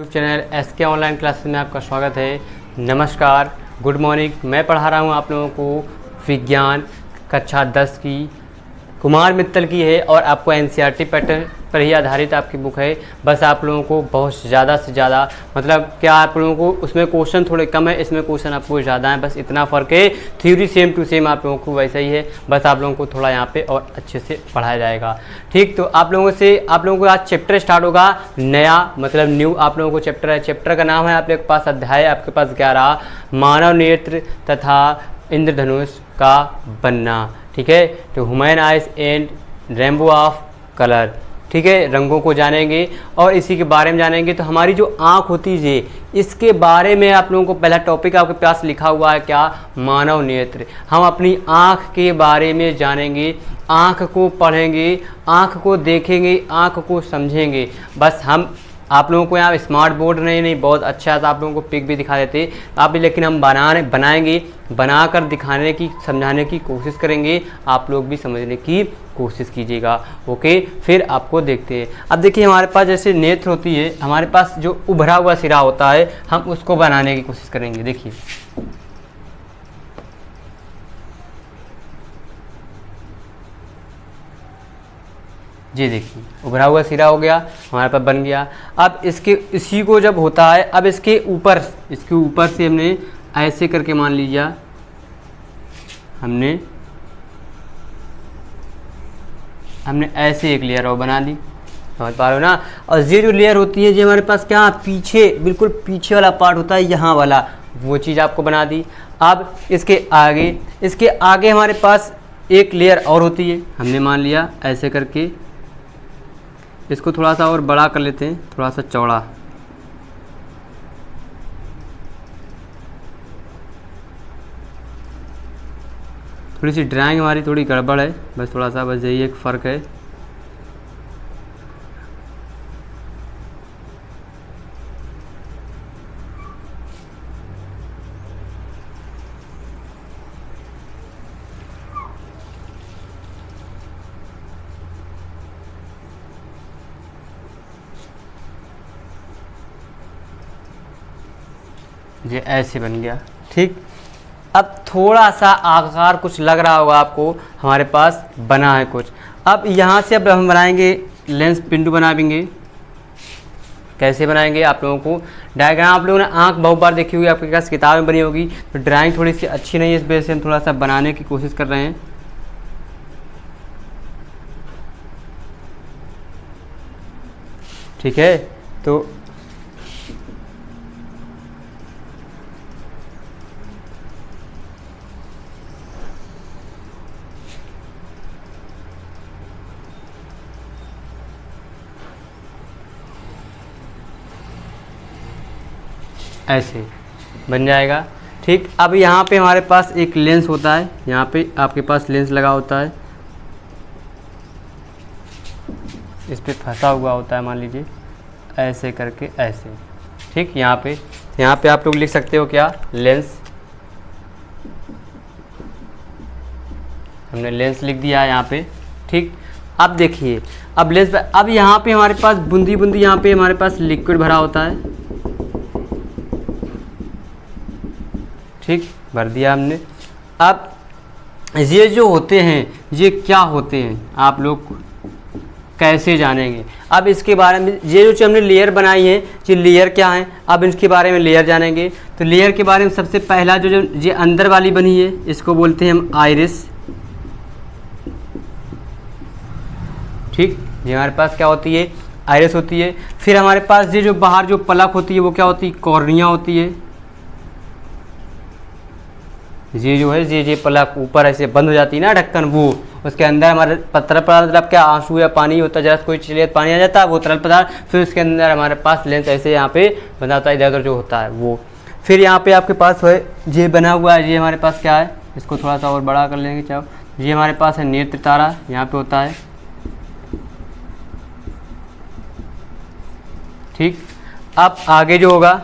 Channel SK online classes में आपका स्वागत है। नमस्कार, गुड मॉर्निंग। मैं पढ़ा रहा हूँ आप लोगों को विज्ञान कक्षा 10 की, कुमार मित्तल की है और आपको NCERT पैटर्न पर ही आधारित आपकी बुक है। बस आप लोगों को बहुत ज़्यादा से ज़्यादा मतलब क्या आप लोगों को उसमें क्वेश्चन थोड़े कम है, इसमें क्वेश्चन आपको ज़्यादा है, बस इतना फ़र्क है। थ्योरी सेम टू सेम आप लोगों को वैसा ही है, बस आप लोगों को थोड़ा यहाँ पे और अच्छे से पढ़ाया जाएगा। ठीक, तो आप लोगों को आज चैप्टर स्टार्ट होगा नया, मतलब न्यू आप लोगों को चैप्टर है। चैप्टर का नाम है आपके पास अध्याय आपके पास 11, मानव नेत्र तथा इंद्रधनुष का बनना। ठीक है, तो human eyes and rainbow of colour. ठीक है, रंगों को जानेंगे और इसी के बारे में जानेंगे। तो हमारी जो आँख होती है इसके बारे में आप लोगों को पहला टॉपिक आपके पास लिखा हुआ है क्या, मानव नेत्र। हम अपनी आँख के बारे में जानेंगे, आँख को पढ़ेंगे, आँख को देखेंगे, आँख को समझेंगे। बस हम आप लोगों को यहाँ स्मार्ट बोर्ड नहीं बहुत अच्छा है, तो आप लोगों को पिक भी दिखा देते आप भी, लेकिन हम बनाएंगे, बनाकर दिखाने की समझाने की कोशिश करेंगे, आप लोग भी समझने की कोशिश कीजिएगा। ओके, फिर आपको देखते हैं। अब देखिए हमारे पास जैसे नेत्र होती है, हमारे पास जो उभरा हुआ सिरा होता है, हम उसको बनाने की कोशिश करेंगे। देखिए जी, देखिए उभरा हुआ सिरा हो गया हमारे पास, बन गया। अब इसी को जब होता है, अब इसके ऊपर से हमने ऐसे करके मान लीजिए हमने ऐसे एक लेयर और बना दी, समझ पा रहे हो ना। और ये जो लेयर होती है, ये हमारे पास क्या पीछे, बिल्कुल पीछे वाला पार्ट होता है, यहाँ वाला, वो चीज़ आपको बना दी। अब इसके आगे हमारे पास एक लेयर और होती है, हमने मान लिया ऐसे करके, इसको थोड़ा सा और बड़ा कर लेते हैं, थोड़ा सा चौड़ा। थोड़ी सी ड्राइंग हमारी थोड़ी गड़बड़ है, बस थोड़ा सा, बस यही एक फ़र्क है। ये ऐसे बन गया। ठीक, अब थोड़ा सा आकार कुछ लग रहा होगा आपको, हमारे पास बना है कुछ। अब यहाँ से अब हम बनाएंगे लेंस पिंडू बनाएंगे। कैसे बनाएंगे आप लोगों को डायग्राम, आप लोगों ने आँख बहुत बार देखी होगी, आपके पास किताब में बनी होगी, तो ड्राइंग थोड़ी सी अच्छी नहीं है, इस वजह से हम थोड़ा सा बनाने की कोशिश कर रहे हैं। ठीक है, तो ऐसे बन जाएगा। ठीक, अब यहाँ पे हमारे पास एक लेंस होता है, यहाँ पे आपके पास लेंस लगा होता है, इस पे फंसा हुआ होता है, मान लीजिए ऐसे करके ऐसे। ठीक, यहाँ पे आप लोग लिख सकते हो क्या, लेंस। हमने लेंस लिख दिया है यहाँ पे। ठीक, अब देखिए, अब लेंस पे, अब यहाँ पे हमारे पास बूंदी बूंदी, यहाँ पे हमारे पास लिक्विड भरा होता है। ठीक, भर दिया हमने। अब ये जो होते हैं, ये क्या होते हैं आप लोग कैसे जानेंगे। अब इसके बारे में, ये जो हमने लेयर बनाई है, ये लेयर क्या है, अब इसके बारे में लेयर जानेंगे। तो लेयर के बारे में सबसे पहला जो ये अंदर वाली बनी है, इसको बोलते हैं हम आइरिस। ठीक, ये हमारे पास क्या होती है, आइरिस होती है। फिर हमारे पास ये जो बाहर जो पलक होती है, वो क्या होती है, कॉर्निया होती है। ये जो है ये पलक ऊपर ऐसे बंद हो जाती है ना, ढक्कन, वो उसके अंदर हमारे तरल पदार्थ, मतलब क्या आंसू या पानी होता है, जरा कोई चीज़ पानी आ जाता है, वो तरल पदार्थ, फिर उसके अंदर हमारे पास लेंस ऐसे यहाँ पे बना होता है, इधर उधर जो होता है वो। फिर यहाँ पे आपके पास है ये बना हुआ है, ये हमारे पास क्या है, इसको थोड़ा सा और बड़ा कर लेंगे चाहे। ये हमारे पास है नेत्र तारा, यहाँ पे होता है। ठीक, अब आगे जो होगा,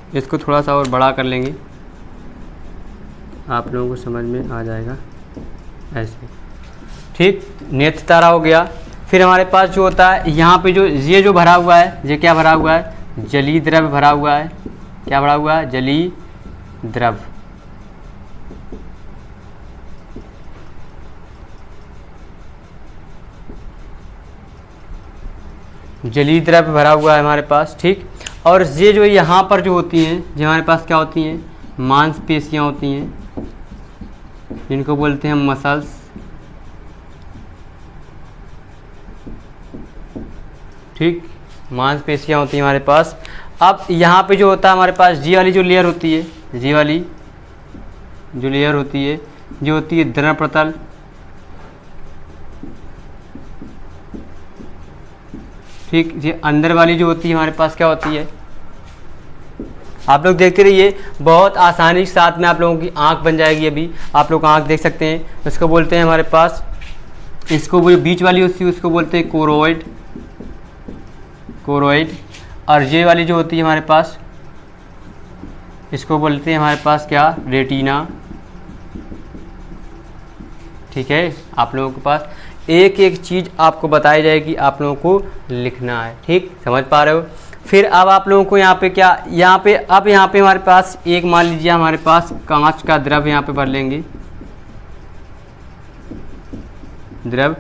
इसको थोड़ा सा और बड़ा कर लेंगे, आप लोगों को समझ में आ जाएगा ऐसे। ठीक, नेत्र तारा हो गया। फिर हमारे पास जो होता है यहाँ पे जो ये जो भरा हुआ है, ये क्या भरा हुआ है, जलीय द्रव भरा हुआ है। क्या भरा हुआ है, जलीय द्रव। जलीय द्रव भरा हुआ है हमारे पास, ठीक। और ये जो यहाँ पर जो होती हैं, जो हमारे पास क्या होती हैं, मांसपेशियाँ होती हैं, जिनको बोलते हैं मसल्स। ठीक, मांसपेशियाँ होती हैं हमारे पास। अब यहाँ पे जो होता है हमारे पास जी वाली जो लेयर होती है, जी वाली जो लेयर होती है, जो होती है द्रव प्रतल। ठीक, ये अंदर वाली जो होती है हमारे पास क्या होती है, आप लोग देखते रहिए, बहुत आसानी के साथ में आप लोगों की आंख बन जाएगी। अभी आप लोग आंख देख सकते हैं, इसको बोलते हैं हमारे पास, इसको वो बीच वाली होती है उसको बोलते हैं कोरोइड, कोरोइड। और ये वाली जो होती है हमारे पास, इसको बोलते हैं हमारे पास क्या, रेटिना। ठीक है, आप लोगों के पास एक एक चीज़ आपको बताई जाएगी, आप लोगों को लिखना है। ठीक, समझ पा रहे हो। फिर अब आप लोगों को यहाँ पे क्या, यहाँ पे अब यहाँ पे हमारे पास एक मान लीजिए हमारे पास कांच का द्रव यहाँ पे भर लेंगे, द्रव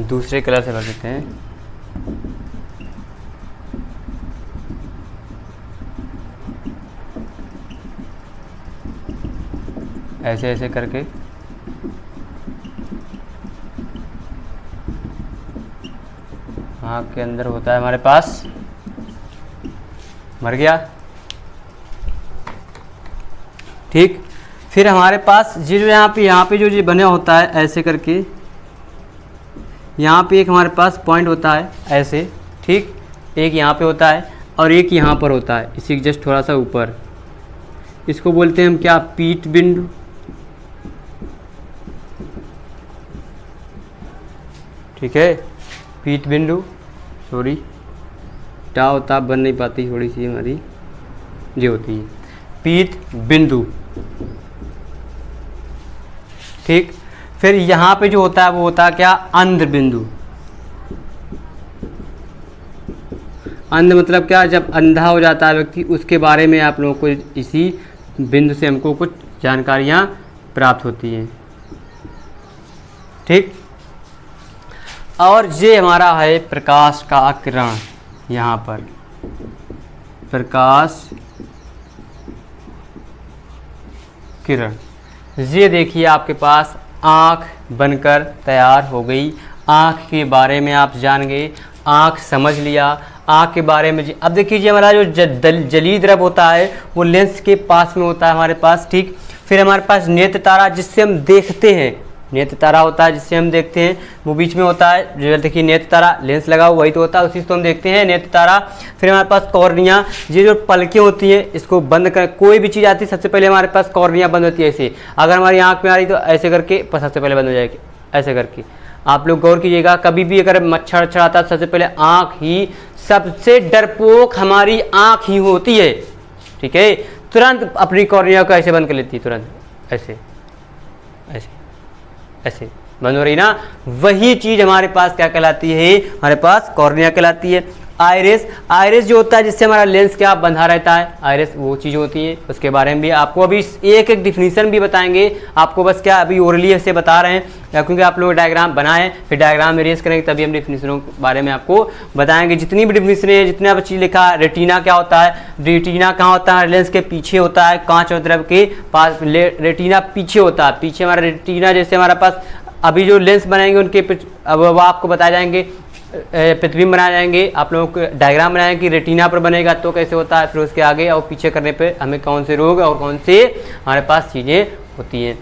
दूसरे कलर से भर देते हैं। ऐसे ऐसे करके आँख के अंदर होता है हमारे पास, मर गया। ठीक, फिर हमारे पास ये जो यहाँ पे जो बना होता है ऐसे करके, यहाँ पे एक हमारे पास पॉइंट होता है ऐसे। ठीक, एक यहाँ पे होता है और एक यहाँ पर होता है, इसी के जस्ट थोड़ा सा ऊपर। इसको बोलते हैं हम क्या, पीत बिंदु। ठीक है, पीत बिंदु, सॉरी टा होता बन नहीं पाती थोड़ी सी हमारी, ये होती है पीत बिंदु। ठीक, फिर यहाँ पे जो होता है वो होता है क्या, अंध बिंदु। अंध मतलब क्या, जब अंधा हो जाता है व्यक्ति, उसके बारे में आप लोगों को इसी बिंदु से हमको कुछ जानकारियाँ प्राप्त होती हैं। ठीक, और ये हमारा है प्रकाश का किरण। यहाँ पर प्रकाश किरण, ये देखिए आपके पास आँख बनकर तैयार हो गई। आँख के बारे में आप जान गए, आँख समझ लिया, आँख के बारे में। अब देखिए हमारा जो जलीय द्रव होता है वो लेंस के पास में होता है हमारे पास। ठीक, फिर हमारे पास नेत्र तारा जिससे हम देखते हैं, नेत्र तारा होता है जिससे हम देखते हैं, वो बीच में होता है। जो देखिए नेत्र तारा, लेंस लगा हुआ वही तो होता है, उसी से हम देखते हैं, नेत्र तारा। फिर हमारे पास कॉर्निया, ये जो पलकें होती हैं इसको बंद कर, कोई भी चीज़ आती है सबसे पहले हमारे पास कॉर्निया बंद होती है ऐसे। अगर हमारी आँख में आ रही तो ऐसे करके सबसे पहले बंद हो जाएगी, ऐसे करके। आप लोग गौर कीजिएगा, कभी भी अगर मच्छर आता है सबसे पहले आँख ही, सबसे डरपोक हमारी आँख ही होती है। ठीक है, तुरंत अपनी कॉर्निया को ऐसे बंद कर लेती है, तुरंत ऐसे ऐसे ऐसे बंद हो रही ना। वही चीज़ हमारे पास क्या कहलाती है, हमारे पास कॉर्निया कहलाती है। आइरिस, आइरिस जो होता है जिससे हमारा लेंस क्या बंधा रहता है, आइरिस वो चीज़ होती है। उसके बारे में भी आपको अभी एक एक डिफिनीशन भी बताएंगे, आपको बस क्या अभी ओरली से बता रहे हैं, या क्योंकि आप लोग डायग्राम बनाएं, फिर डायग्राम में रेस करेंगे तभी हम डिफिनीशनों के बारे में आपको बताएंगे। जितनी भी डिफिनीशन है, जितना भी चीज़ लिखा है, रेटिना क्या होता है, रेटिना कहाँ होता है, लेंस के पीछे होता है, कांच और द्रव के पास रेटिना पीछे होता है। पीछे हमारा रेटिना, जैसे हमारे पास अभी जो लेंस बनाएंगे उनके अब वो आपको बताए जाएंगे, प्रतिबिंब बनाए जाएंगे, आप लोगों को डायग्राम बनाएंगे कि रेटिना पर बनेगा तो कैसे होता है, फिर उसके आगे और पीछे करने पे हमें कौन से रोग और कौन से हमारे पास चीज़ें होती हैं।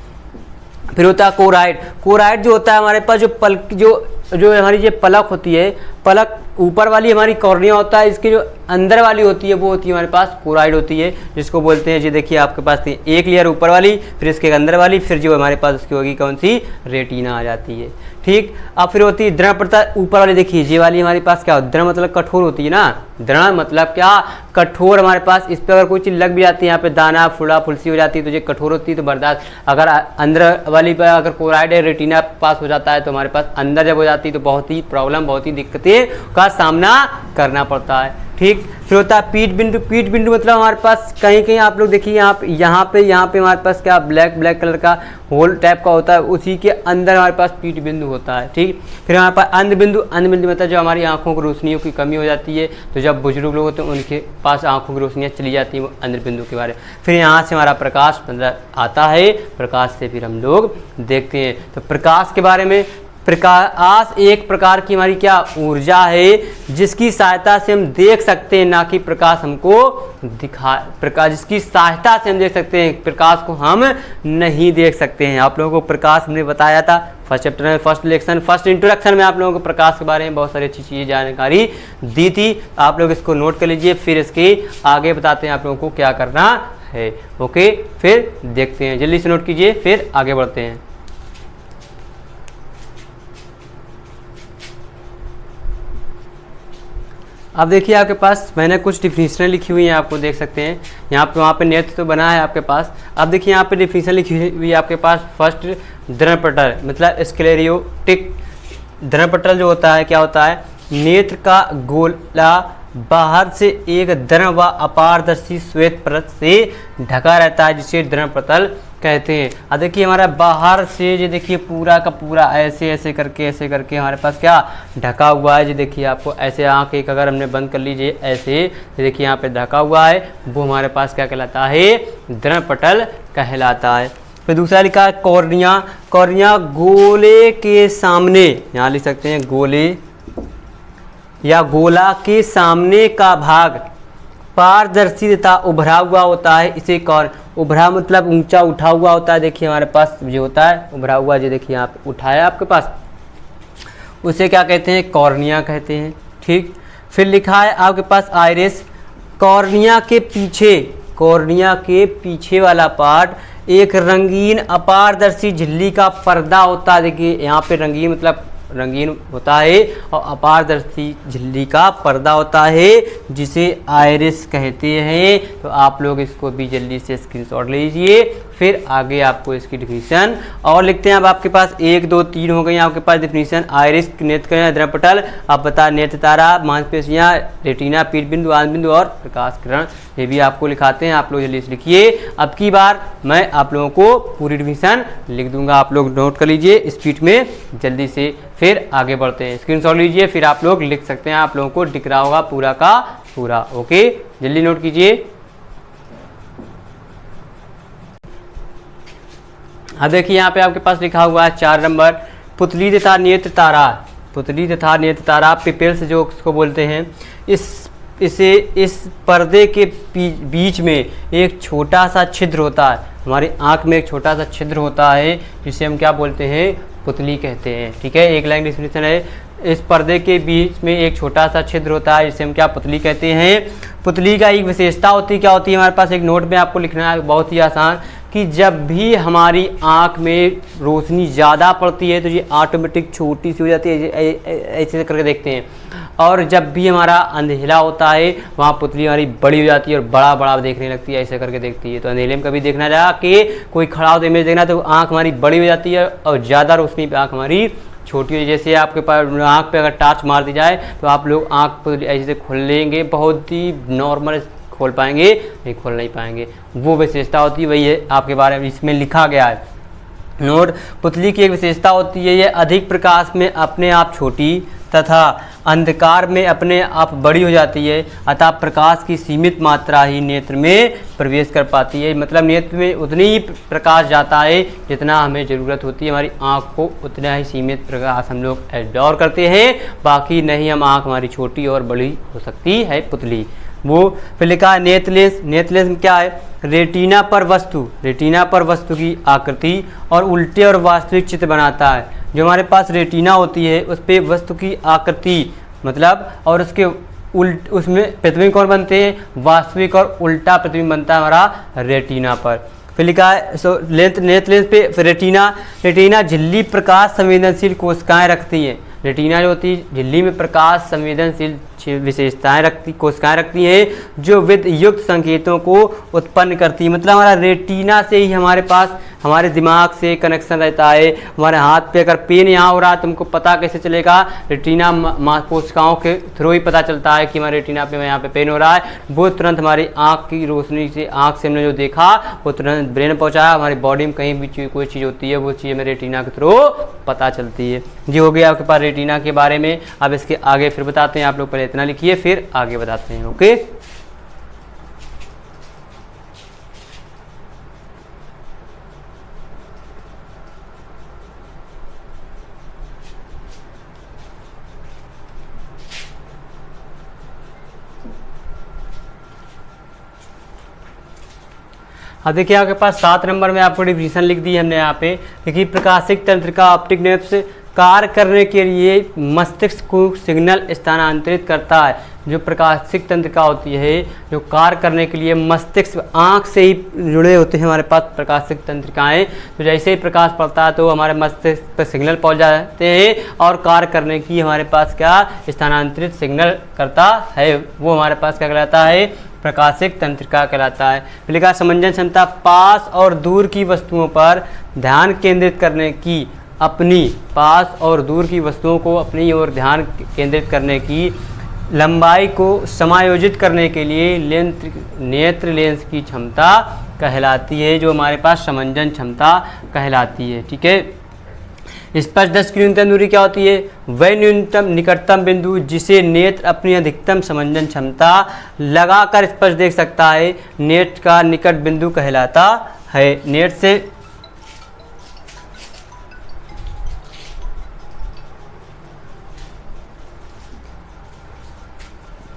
फिर होता है कोराइड। कोराइड जो होता है हमारे पास जो पलक, जो हमारी ये पलक होती है, पलक ऊपर वाली हमारी कॉर्निया होता है, इसके जो अंदर वाली होती है वो होती है हमारे पास कोराइड होती है, जिसको बोलते हैं, ये देखिए आपके पास एक लेयर ऊपर वाली, फिर इसके अंदर वाली, फिर जो हमारे पास उसकी होगी कौन सी, रेटिना आ जाती है। ठीक, अब फिर होती है दृढ़ प्रतल ऊपर वाली, देखिए ये वाली हमारे पास क्या होती है, दृढ़ मतलब कठोर होती है ना, दृढ़ मतलब क्या, कठोर। हमारे पास इस पर अगर कोई चीज़ लग भी जाती है, यहाँ पे दाना फुला फुलसी हो जाती है तो ये कठोर होती है तो बर्दाश्त। अगर अंदर वाली पर अगर कोराइड है रेटिना पास हो जाता है तो हमारे पास अंदर जब हो जाती है तो बहुत ही प्रॉब्लम, बहुत ही दिक्कतें का सामना करना पड़ता है। ठीक, फिर होता है पीठ बिंदु। पीठ बिंदु मतलब हमारे पास कहीं कहीं आप लोग देखिए यहाँ पे हमारे पास क्या ब्लैक कलर का होल टाइप का होता है, उसी के अंदर हमारे पास पीठ बिंदु होता है। ठीक, फिर हमारे पास अंध बिंदु। अंध बिंदु मतलब जो हमारी आंखों की रोशनियों की कमी हो जाती है, तो जब बुजुर्ग लोग होते हैं उनके पास आंखों की रोशनियाँ चली जाती हैं, वो अंध बिंदु के बारे में। फिर यहाँ से हमारा प्रकाश मतलब आता है, प्रकाश से फिर हम लोग देखते हैं। तो प्रकाश के बारे में, प्रकाश एक प्रकार की हमारी क्या ऊर्जा है, जिसकी सहायता से हम देख सकते हैं, ना कि प्रकाश हमको प्रकाश जिसकी सहायता से हम देख सकते हैं, प्रकाश को हम नहीं देख सकते हैं। आप लोगों को प्रकाश हमने बताया था फर्स्ट चैप्टर में, फर्स्ट इंट्रोडक्शन में आप लोगों को प्रकाश के बारे में बहुत सारी अच्छी चीज़ें जानकारी दी थी। आप लोग इसको नोट कर लीजिए, फिर इसके आगे बताते हैं आप लोगों को क्या करना है। ओके, फिर देखते हैं, जल्दी से नोट कीजिए, फिर आगे बढ़ते हैं। अब देखिए आपके पास मैंने कुछ डिफिनीशन लिखी हुई हैं, आपको देख सकते हैं यहाँ पे, वहाँ पे नेत्र तो बना है आपके पास। अब देखिए यहाँ पे डिफिनीशन लिखी हुई है आपके पास। फर्स्ट, दृढ़पटल मतलब स्क्लेरोटिक। दृढ़पटल जो होता है क्या होता है, नेत्र का गोला बाहर से एक दृढ़ व अपारदर्शी श्वेत परत से ढका रहता है, जिसे दृढ़पटल कहते हैं। अब देखिए हमारा बाहर से ये देखिए पूरा का पूरा ऐसे करके हमारे पास क्या ढका हुआ है। ये देखिए आपको ऐसे आँख एक अगर हमने बंद कर लीजिए ऐसे, देखिए यहाँ पे ढका हुआ है, वो हमारे पास क्या कहलाता है, दृढ़पटल कहलाता है। फिर दूसरा लिखा है कॉर्निया। कॉर्निया गोले के सामने, यहाँ लिख सकते हैं गोले या गोला के सामने का भाग पारदर्शी तथा उभरा हुआ होता है, इसे उभरा मतलब ऊंचा उठा हुआ होता है। देखिए हमारे पास ये होता है उभरा हुआ, ये देखिए यहाँ पे उठाया आपके पास, उसे क्या कहते हैं, कॉर्निया कहते हैं। ठीक, फिर लिखा है आपके पास आइरिस। कॉर्निया के पीछे वाला पार्ट एक रंगीन अपारदर्शी झिल्ली का पर्दा होता है। देखिए यहाँ पे रंगीन मतलब रंगीन होता है और अपारदर्शी झिल्ली का पर्दा होता है, जिसे आइरिस कहते हैं। तो आप लोग इसको भी जल्दी से स्क्रीनशॉट लीजिए, फिर आगे आपको इसकी डिफिनीशन और लिखते हैं। अब आपके पास 1 2 3 हो गई आपके पास डिफिनीशन। आइरिस, नेत्र, दृढ़पटल, आप बता नेत्र तारा, मांसपेशियाँ, रेटिना, पीठ बिंदु, आंख बिंदु और प्रकाश किरण, ये भी आपको लिखाते हैं। आप लोग जल्दी से लिखिए। अब की बार मैं आप लोगों को पूरी डिफिनीशन लिख दूंगा, आप लोग नोट कर लीजिए स्पीड में जल्दी से, फिर आगे बढ़ते हैं। स्क्रीनशॉट लीजिए, फिर आप लोग लिख सकते हैं, आप लोगों को दिख रहा होगा पूरा का पूरा। ओके, जल्दी नोट कीजिए। अब देखिए यहाँ पे आपके पास लिखा हुआ है 4 नंबर, पुतली तथा नेत्र तारा। पुतली तथा नेत्र तारा पिपेल्स जो उसको बोलते हैं, इस पर्दे के बीच में एक छोटा सा छिद्र होता है। हमारी आँख में एक छोटा सा छिद्र होता है, जिसे हम क्या बोलते हैं, पुतली कहते हैं। ठीक है, एक लाइन डिफिनीशन है, इस पर्दे के बीच में एक छोटा सा छिद्र होता है, जिसे हम क्या पुतली कहते हैं। पुतली का एक विशेषता होती है, क्या होती है, हमारे पास एक नोट में आपको लिखना है, बहुत ही आसान, कि जब भी हमारी आँख में रोशनी ज़्यादा पड़ती है तो ये ऑटोमेटिक छोटी सी हो जाती है, ऐसे करके देखते हैं। और जब भी हमारा अंधेरा होता है वहाँ पुतली हमारी बड़ी हो जाती है और बड़ा बड़ा देखने लगती है, ऐसे करके देखती है। तो अंधेरे में कभी देखना जा कि कोई खड़ा हो तो इमेज देखना, तो आँख हमारी बड़ी हो जाती है और ज़्यादा रोशनी पे आँख हमारी छोटी हो। जैसे आपके पास आँख पे अगर टॉर्च मार दी जाए तो आप लोग आँख को ऐसे खोल लेंगे, बहुत ही नॉर्मल खोल पाएंगे, नहीं खोल नहीं पाएंगे। वो विशेषता होती है, वही है आपके बारे में इसमें लिखा गया है। नोट, पुतली की एक विशेषता होती है, ये अधिक प्रकाश में अपने आप छोटी तथा अंधकार में अपने आप बड़ी हो जाती है, अतः प्रकाश की सीमित मात्रा ही नेत्र में प्रवेश कर पाती है। मतलब नेत्र में उतनी ही प्रकाश जाता है जितना हमें ज़रूरत होती है, हमारी आँख को उतना ही सीमित प्रकाश हम लोग एब्जॉर्व करते हैं, बाकी नहीं हम आँख हमारी छोटी और बड़ी हो सकती है पुतली। वो फिर लिखा है नेत्रलेंस। नेत्रलेंस में क्या है, रेटिना पर वस्तु की आकृति और उल्टे और वास्तविक चित्र बनाता है। जो हमारे पास रेटिना होती है उस पर वस्तु की आकृति मतलब और उसके उसमें प्रतिबिंब कौन बनते हैं, वास्तविक और उल्टा प्रतिबिंब बनता है हमारा रेटिना पर। फिर लिखा है नेत्र लेंस पे रेटिना झिल्ली प्रकाश संवेदनशील कोशिकाएं रखती हैं। रेटिना जो होती है झिल्ली में प्रकाश संवेदनशील विशेषताएं कोशिकाएं रखती हैं जो विद्युत युक्त संकेतों को उत्पन्न करती है। मतलब हमारा रेटिना से ही हमारे पास हमारे दिमाग से कनेक्शन रहता है। हमारे हाथ पे अगर पेन यहाँ हो रहा है तुमको पता कैसे चलेगा, रेटिना कोशिकाओं के थ्रू ही पता चलता है कि हमारे रेटिना पे यहाँ पे पेन हो रहा है। वो तुरंत हमारी आँख की रोशनी से, आँख से हमने जो देखा वो तुरंत ब्रेन में पहुँचाया। हमारी बॉडी में कहीं भी कोई चीज़ होती है वो चीज़ हमें रेटिना के थ्रू पता चलती है। जी हो गया आपके पास रेटिना के बारे में। अब इसके आगे फिर बताते हैं, आप लोग पहले इतना लिखिए फिर आगे बताते हैं। ओके, अब देखिए आपके पास 7 नंबर में आपको डिफिनीशन लिख दी है हमने यहाँ पे। देखिए प्रकाशिक तंत्रिका ऑप्टिक नर्व्स कार्य करने के लिए मस्तिष्क को सिग्नल स्थानांतरित करता है। जो प्रकाशिक तंत्रिका होती है जो कार्य करने के लिए मस्तिष्क, आँख से ही जुड़े होते हैं हमारे पास प्रकाशिक तंत्रिकाएं। तो जैसे ही प्रकाश पड़ता है तो हमारे मस्तिष्क पर सिग्नल पहुंच जाते हैं और कार्य करने की हमारे पास क्या स्थानांतरित सिग्नल करता है, वो हमारे पास क्या कहलाता है, प्रकाशिक तंत्रिका कहलाता है। लिखा समंजन क्षमता पास और दूर की वस्तुओं पर ध्यान केंद्रित करने की, अपनी पास और दूर की वस्तुओं को अपनी ओर ध्यान केंद्रित करने की, लंबाई को समायोजित करने के लिए नेत्र लेंस की क्षमता कहलाती है, जो हमारे पास समंजन क्षमता कहलाती है। ठीक है, स्पष्ट दृष्टि की न्यूनतम दूरी क्या होती है, वह न्यूनतम निकटतम बिंदु जिसे नेत्र अपनी अधिकतम समंजन क्षमता लगाकर स्पष्ट देख सकता है, नेत्र का निकट बिंदु कहलाता है। नेत्र से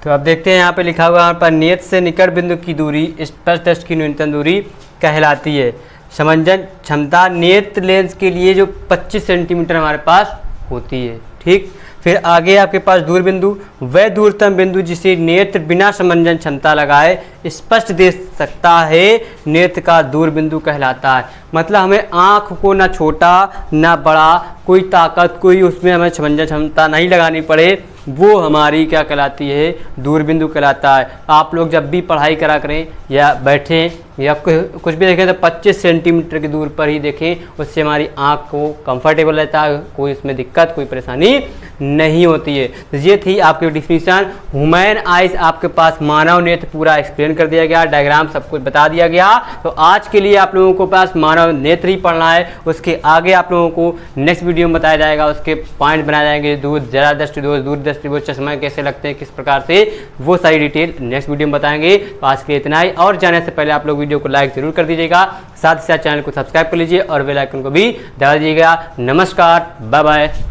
तो आप देखते हैं यहाँ पे लिखा हुआ यहाँ पर नेत्र से निकट बिंदु की दूरी स्पष्ट दृष्टि की न्यूनतम दूरी कहलाती है। समंजन क्षमता नेत्र लेंस के लिए जो 25 सेंटीमीटर हमारे पास होती है। ठीक, फिर आगे आपके पास दूर बिंदु, वह दूरतम बिंदु जिसे नेत्र बिना समंजन क्षमता लगाए स्पष्ट देख सकता है, नेत्र का दूर बिंदु कहलाता है। मतलब हमें आँख को ना छोटा ना बड़ा, कोई ताकत कोई उसमें हमें समंजन क्षमता नहीं लगानी पड़े, वो हमारी क्या कहलाती है, दूर बिंदु कहलाता है। आप लोग जब भी पढ़ाई करा करें या बैठें या कुछ भी देखें तो 25 सेंटीमीटर की दूर पर ही देखें, उससे हमारी आँख को कंफर्टेबल रहता है, कोई इसमें दिक्कत कोई परेशानी नहीं होती है। तो ये थी आपकी डिफिनीशन। ह्यूमन आइज आपके पास मानव नेत्र पूरा एक्सप्लेन कर दिया गया, डायग्राम सब कुछ बता दिया गया। तो आज के लिए आप लोगों को पास मानव नेत्र ही पढ़ना है, उसके आगे आप लोगों को नेक्स्ट वीडियो में बताया जाएगा, उसके पॉइंट बनाए जाएंगे, दूर जरा दृष्टि दोष, दूर दृष्टि दोष, चश्मा कैसे लगते हैं, किस प्रकार से, वो सारी डिटेल नेक्स्ट वीडियो में बताएंगे। तो आज के लिए इतना ही, और जाने से पहले आप लोग वीडियो को लाइक जरूर कर दीजिएगा, साथ ही साथ चैनल को सब्सक्राइब कर लीजिए और बेल आइकन को भी दबा दीजिएगा। नमस्कार, बाय बाय।